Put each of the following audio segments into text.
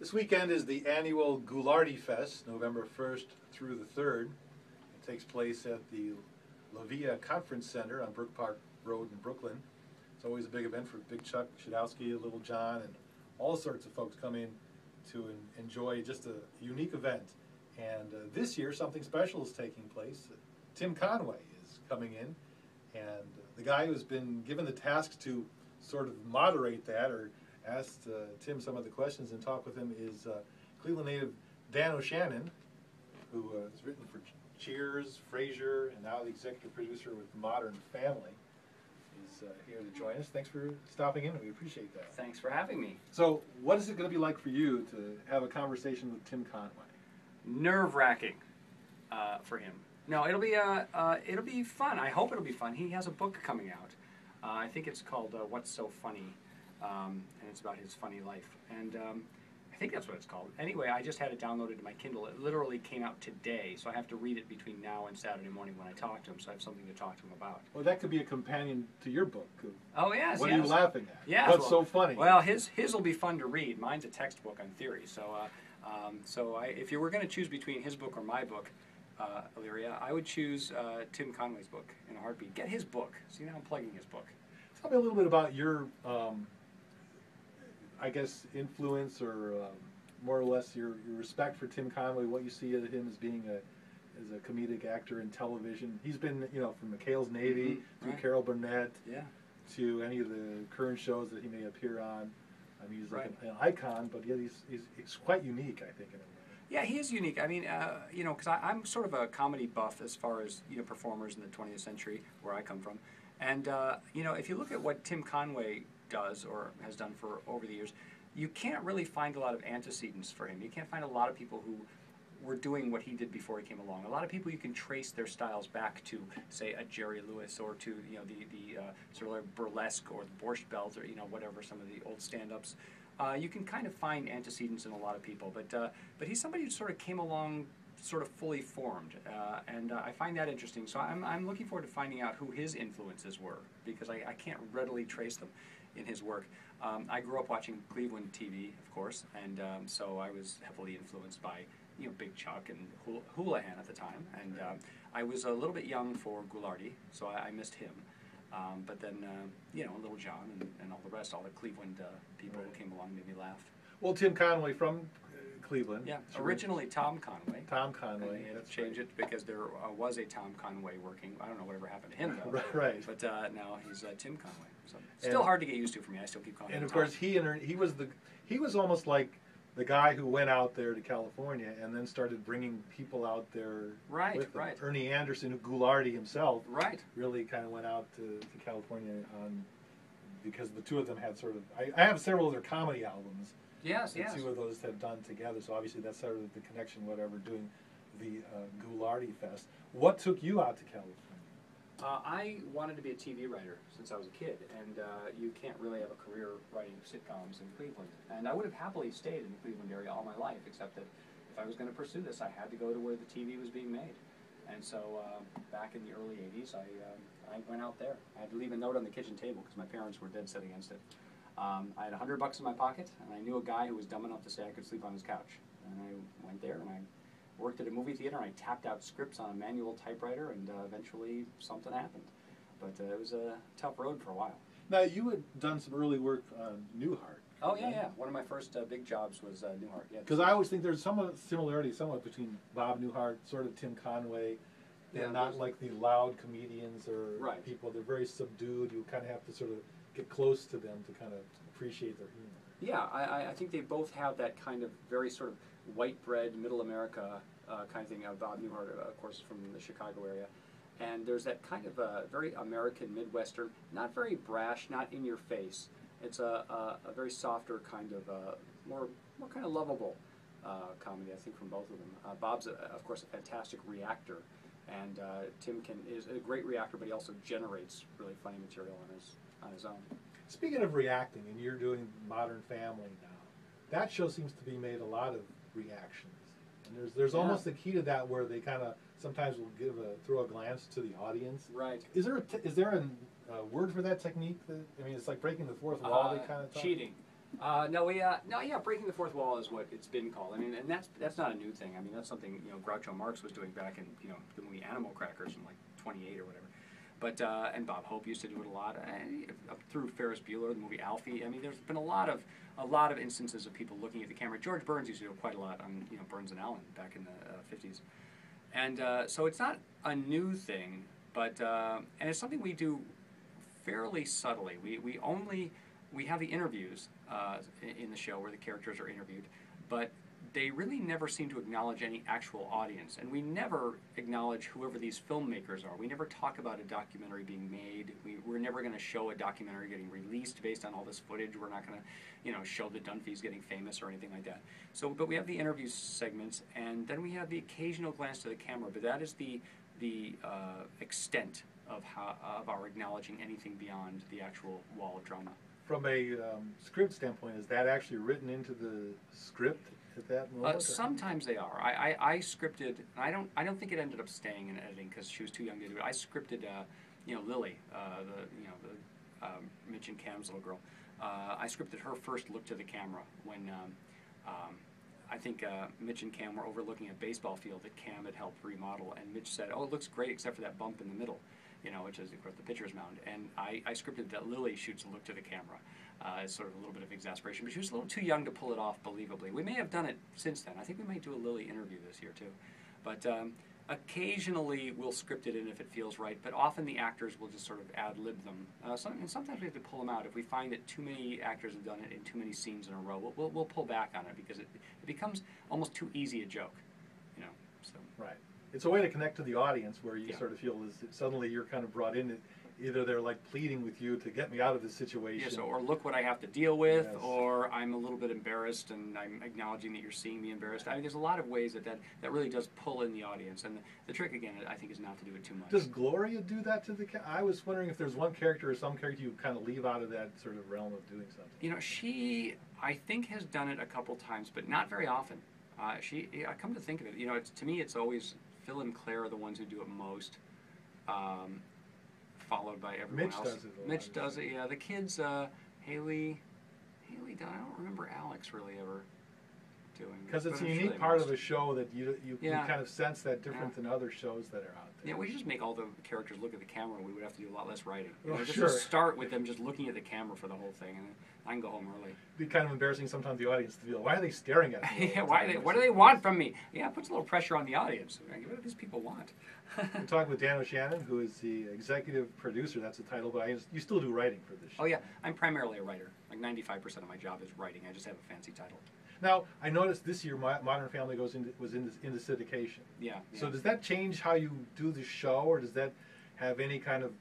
This weekend is the annual Gilardi Fest, November 1st through the 3rd. It takes place at the WEOL Conference Center on Brook Park Road in Brooklyn. It's always a big event for Big Chuck, Shadowski, Little John, and all sorts of folks come in to enjoy just a unique event. And this year, something special is taking place. Tim Conway is coming in, and the guy who's been given the task to sort of moderate that, or asked Tim some of the questions and talk with him, is Cleveland native Dan O'Shannon, who has written for Cheers, Frasier, and now the executive producer with Modern Family, is here to join us. Thanks for stopping in. We appreciate that. Thanks for having me. So, what is it going to be like for you to have a conversation with Tim Conway? Nerve-wracking for him. No, it'll be fun. I hope it'll be fun. He has a book coming out. I think it's called What's So Funny, and it's about his funny life. And I think that's what it's called. Anyway, I just had it downloaded to my Kindle. It literally came out today, so I have to read it between now and Saturday morning when I talk to him, so I have something to talk to him about. Well, that could be a companion to your book. Oh, yes. What are you laughing at? Yes, What's so funny? Well, his will be fun to read. Mine's a textbook on theory, so if you were going to choose between his book or my book, Illyria, I would choose Tim Conway's book in a heartbeat. Get his book. See, now I'm plugging his book. Tell me a little bit about your, I guess, influence, or more or less your respect for Tim Conway, what you see of him as being as a comedic actor in television. He's been, from McHale's Navy through right. Carol Burnett to any of the current shows that he may appear on. I mean, he's like an icon, but yet he's quite unique, I think, in a way. Yeah, he is unique. I mean, because I'm sort of a comedy buff as far as performers in the 20th century, where I come from, and if you look at what Tim Conway does or has done for over the years, you can't really find a lot of antecedents for him. You can't find a lot of people who were doing what he did before he came along. A lot of people you can trace their styles back to, say, a Jerry Lewis, or to the sort of like burlesque, or the Borscht Belt, or whatever, some of the old stand-ups. You can kind of find antecedents in a lot of people, but he's somebody who sort of came along sort of fully formed, and I find that interesting. So I'm looking forward to finding out who his influences were, because I can't readily trace them in his work. I grew up watching Cleveland TV, of course, and so I was heavily influenced by Big Chuck and Houlihan at the time, and I was a little bit young for Gilardi, so I missed him. But then, Little John and all the rest, all the Cleveland people who came along made me laugh. Well, Tim Conway from Cleveland. Yeah, originally Tom Conway. Tom Conway. And they had to change it because there was a Tom Conway working. I don't know whatever happened to him, though. Right. But now he's Tim Conway. So still hard to get used to for me. I still keep calling him And of Tom. course, he was almost like the guy who went out there to California and then started bringing people out there with him. Ernie Anderson, who Gilardi himself really kind of went out to California because the two of them had sort of, I have several of their comedy albums. Yes. The two of those have done together, so obviously that's sort of the connection, whatever, doing the Gilardi Fest. What took you out to California? I wanted to be a TV writer since I was a kid, and you can't really have a career writing sitcoms in Cleveland. And I would have happily stayed in the Cleveland area all my life, except that if I was going to pursue this, I had to go to where the TV was being made. And so back in the early 80s, I went out there. I had to leave a note on the kitchen table because my parents were dead set against it. I had $100 in my pocket, and I knew a guy who was dumb enough to say I could sleep on his couch. And I went there, and I worked at a movie theater, and I tapped out scripts on a manual typewriter, and eventually something happened. But it was a tough road for a while. Now, you had done some early work on Newhart. Oh, yeah. One of my first big jobs was Newhart. Because I always think there's some similarity somewhat between Bob Newhart, sort of Tim Conway. They're not like the loud comedians or people. They're very subdued. You kind of have to sort of get close to them to kind of appreciate their humor. Yeah, I think they both have that kind of very sort of white bread, middle America kind of thing. Bob Newhart, of course, from the Chicago area. And there's that kind of very American Midwestern, not very brash, not in your face. It's a very softer kind of, more kind of lovable comedy, I think, from both of them. Bob's, of course, a fantastic reactor, and Tim is a great reactor, but he also generates really funny material on his own. Speaking of reacting, and you're doing Modern Family now, that show seems to be made a lot of reactions. And there's almost a key to that where they kind of sometimes will throw a glance to the audience. Right. Is there a word for that technique? I mean, it's like breaking the fourth wall. They kind of talk. Cheating. breaking the fourth wall is what it's been called. I mean, and that's not a new thing. I mean, that's something Groucho Marx was doing back in the movie Animal Crackers in like '28 or whatever. But and Bob Hope used to do it a lot, up through Ferris Bueller, the movie Alfie. I mean, there's been a lot of instances of people looking at the camera. George Burns used to do it quite a lot on Burns and Allen back in the '50s, and so it's not a new thing, but and it's something we do fairly subtly. We have the interviews in the show where the characters are interviewed, but they really never seem to acknowledge any actual audience, and we never acknowledge whoever these filmmakers are. We never talk about a documentary being made. We're never going to show a documentary getting released based on all this footage. We're not going to, show the Dunphys getting famous or anything like that. So, but we have the interview segments, and then we have the occasional glance to the camera. But that is the extent of our acknowledging anything beyond the actual wall of drama. From a script standpoint, is that actually written into the script at that moment? Sometimes they are. I scripted. I don't think it ended up staying in editing because she was too young to do it. I scripted, Lily, Mitch and Cam's little girl. I scripted her first look to the camera when I think Mitch and Cam were overlooking a baseball field that Cam had helped remodel, and Mitch said, "Oh, it looks great except for that bump in the middle." Which is, of course, the pitcher's mound. And I scripted that Lily shoots a look to the camera. It's sort of a little bit of exasperation, but she was a little too young to pull it off believably. We may have done it since then. I think we might do a Lily interview this year, too. But occasionally we'll script it in if it feels right, but often the actors will just sort of ad-lib them. And sometimes we have to pull them out. If we find that too many actors have done it in too many scenes in a row, we'll pull back on it because it becomes almost too easy a joke. So. Right. It's a way to connect to the audience where you sort of feel as suddenly you're kind of brought in. Either they're like pleading with you to get me out of this situation. Yes, or look what I have to deal with, or I'm a little bit embarrassed and I'm acknowledging that you're seeing me embarrassed. I mean, there's a lot of ways that really does pull in the audience. And the trick, again, I think, is not to do it too much. Does Gloria do that to the I was wondering if there's one character or some character you kind of leave out of that sort of realm of doing something. She, I think, has done it a couple times, but not very often. I come to think of it, to me, it's always Phil and Claire are the ones who do it most, followed by everyone Mitch else. Does it Mitch does it, yeah. The kids, Haley, I don't remember Alex really ever doing it. Because it's a unique part of a show that you kind of sense that different than other shows that are out there. Yeah, we should just make all the characters look at the camera, and we would have to do a lot less writing. Just start with them just looking at the camera for the whole thing, and I can go home early. It'd be kind of embarrassing sometimes the audience to feel, why are they staring at me? What do they want from me? Yeah, it puts a little pressure on the audience. What do these people want? I'm talking with Dan O'Shannon, who is the executive producer. That's the title, but you still do writing for this show. Oh yeah, I'm primarily a writer. Like 95% of my job is writing. I just have a fancy title. Now, I noticed this year Modern Family was into syndication. Yeah. So does that change how you do the show, or does that have any kind of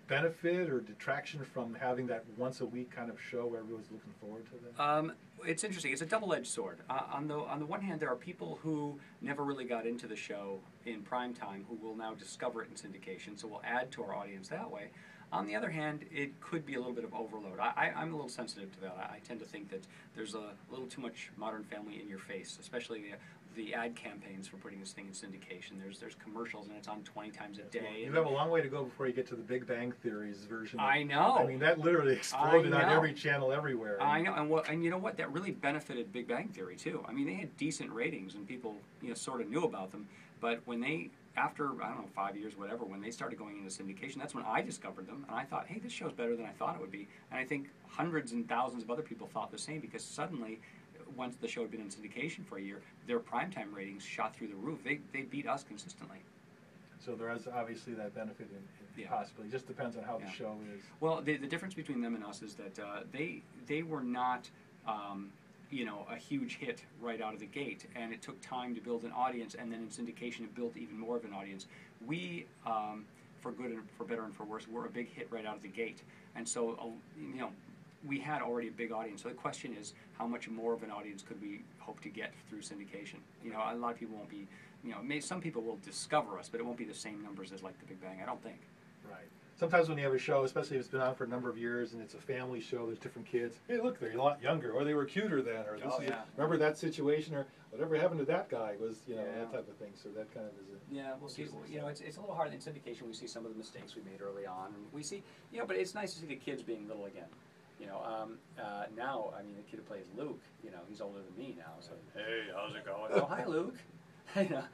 benefit or detraction from having that once a week kind of show where everyone's looking forward to that? It's interesting. It's a double-edged sword. On the one hand, there are people who never really got into the show in prime time who will now discover it in syndication, so we'll add to our audience that way. On the other hand, it could be a little bit of overload. I'm a little sensitive to that. I tend to think that there's a little too much Modern Family in your face, especially the ad campaigns for putting this thing in syndication. There's commercials, and it's on 20 times a day. You have a long way to go before you get to the Big Bang Theory's version. I know. I mean, that literally exploded on every channel everywhere. I know, and you know what? That really benefited Big Bang Theory too. I mean, they had decent ratings, and people sort of knew about them. But when they, after, 5 years, whatever, when they started going into syndication, that's when I discovered them, and I thought, hey, this show's better than I thought it would be. And I think hundreds and thousands of other people thought the same, because suddenly, once the show had been in syndication for a year, their primetime ratings shot through the roof. They beat us consistently. So there is obviously that benefit in possibly. It just depends on how the show is. Well, the difference between them and us is that they were not a huge hit right out of the gate, and it took time to build an audience, and then in syndication it built even more of an audience. We, for good and for better and for worse, were a big hit right out of the gate, and so we had already a big audience. So the question is, how much more of an audience could we hope to get through syndication? A lot of people won't be, some people will discover us, but it won't be the same numbers as like the Big Bang, I don't think. Right. Sometimes when you have a show, especially if it's been on for a number of years and it's a family show, there's different kids. Hey, look, they're a lot younger, or they were cuter then, or remember that situation, or whatever happened to that guy was, that type of thing. So that kind of is a... Yeah, we'll see. It's a little hard in syndication. We see some of the mistakes we made early on. And we see, but it's nice to see the kids being little again. You know, now, I mean, the kid who plays Luke, you know, he's older than me now, so, hey, how's it going? Oh, hi, Luke. You know,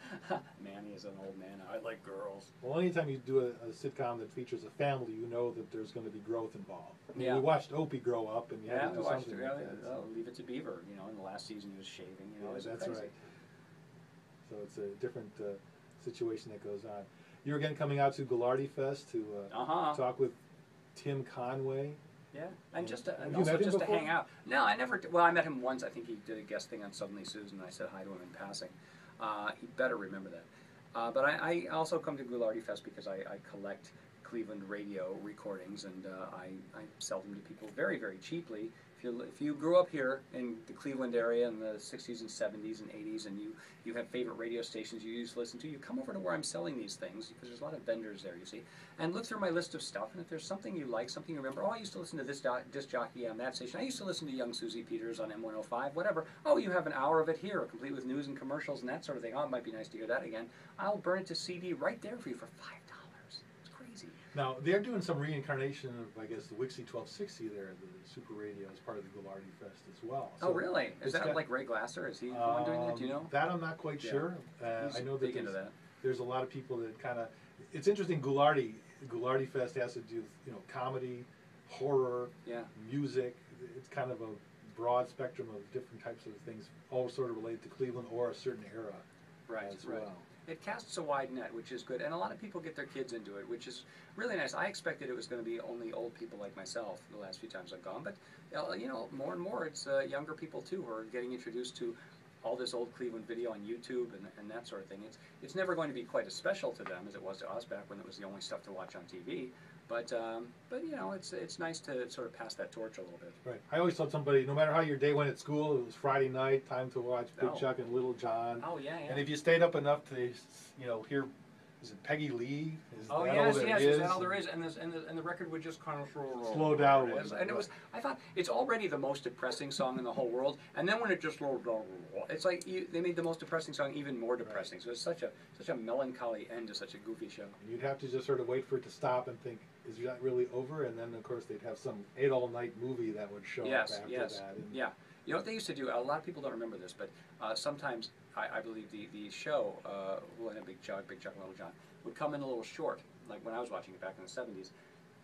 Manny is an old man. I like girls. Well, anytime you do a sitcom that features a family, you know that there's going to be growth involved. I mean, Yeah. we watched Opie grow up, and you had Yeah, to do we watched something it. like that. Oh, Leave It to Beaver. You know, in the last season he was shaving. You know, Yeah, it's that's crazy. right. So it's a different situation that goes on. You're again coming out to Gilardi Fest to talk with Tim Conway. Yeah, and just to, and you also met him just to before? hang out. No, I never. Well, I met him once. I think he did a guest thing on Suddenly Susan. And I said hi to him in passing. He better remember that. But I also come to Gilardi Fest because I collect Cleveland radio recordings, and I sell them to people very, very cheaply. If you grew up here in the Cleveland area in the 60s and 70s and 80s, and you have favorite radio stations you used to listen to, you come over to where I'm selling these things, because there's a lot of vendors there, you see, and look through my list of stuff, and if there's something you like, something you remember, oh, I used to listen to this disc jockey on that station, I used to listen to Young Susie Peters on M105, whatever, oh, you have an hour of it here, complete with news and commercials and that sort of thing, oh, it might be nice to hear that again, I'll burn it to CD right there for you for $5. It's crazy. Now, they're doing some reincarnation of, I guess, the Wixie 1260 there, the Super Radio, as part of the Gilardi Fest as well. So really? Is that got, like Ray Glasser? Is he the one doing that? Do you know? That I'm not quite sure. He's I know big into that. There's a lot of people that kind of, it's interesting, Gilardi Fest has to do with, you know, comedy, horror, music. It's kind of a broad spectrum of different types of things, all sort of related to Cleveland or a certain era as well. It casts a wide net, which is good, and a lot of people get their kids into it, which is really nice. I expected it was going to be only old people like myself the last few times I've gone, but you know, more and more it's younger people too who are getting introduced to all this old Cleveland video on YouTube and that sort of thing. It's never going to be quite as special to them as it was to us back when it was the only stuff to watch on TV. But you know, it's nice to sort of pass that torch a little bit. Right. I always told somebody, no matter how your day went at school, it was Friday night, time to watch Big Chuck and Little John. Oh yeah, yeah. And if you stayed up enough to, you know, hear, is it Peggy Lee? Is oh that yes, all there yes, is? is that all there is? And the record would just kind of slow down. And it was, I thought, it's already the most depressing song in the whole world, and then when it just slowed down, it's like they made the most depressing song even more depressing. So it's such a melancholy end to such a goofy show. You'd have to just sort of wait for it to stop and think, is that really over? And then of course they'd have some 8 all-night movie that would show up after that. And yeah. You know what they used to do? A lot of people don't remember this, but sometimes I believe the show, Big Chuck and Little John, would come in a little short, like when I was watching it back in the 70s.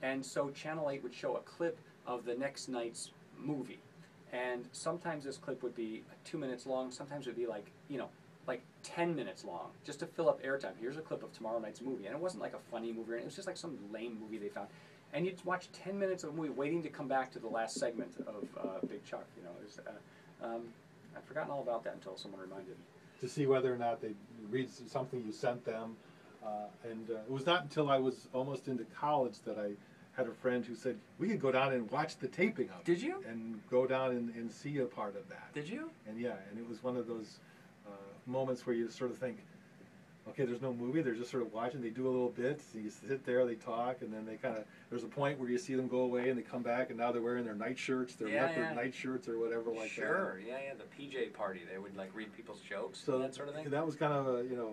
And so Channel 8 would show a clip of the next night's movie. And sometimes this clip would be 2 minutes long, sometimes it would be like, you know, like 10 minutes long, just to fill up airtime. Here's a clip of tomorrow night's movie. And it wasn't like a funny movie, it was just like some lame movie they found. And you'd watch 10 minutes of a movie waiting to come back to the last segment of Big Chuck. You know, it was, I'd forgotten all about that until someone reminded me. To see whether or not they read something you sent them. It was not until I was almost into college that I had a friend who said, we could go down and watch the taping of it. Did you? And go down and see a part of that. Did you? And yeah, and it was one of those moments where you sort of think, okay, there's no movie, they're just sort of watching, they do a little bit, so you sit there, they talk, and then they kind of, there's a point where you see them go away and they come back and now they're wearing their night shirts, their leopard night shirts or whatever like that. Sure, yeah, the PJ party, they would like read people's jokes so and that sort of thing. That was kind of a, you know,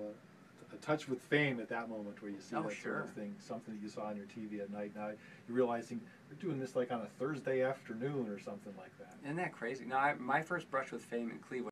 a touch with fame at that moment where you see that sure. sort of thing, something that you saw on your TV at night. Now you're realizing they're doing this like on a Thursday afternoon or something like that. Isn't that crazy? No, my first brush with fame in Cleveland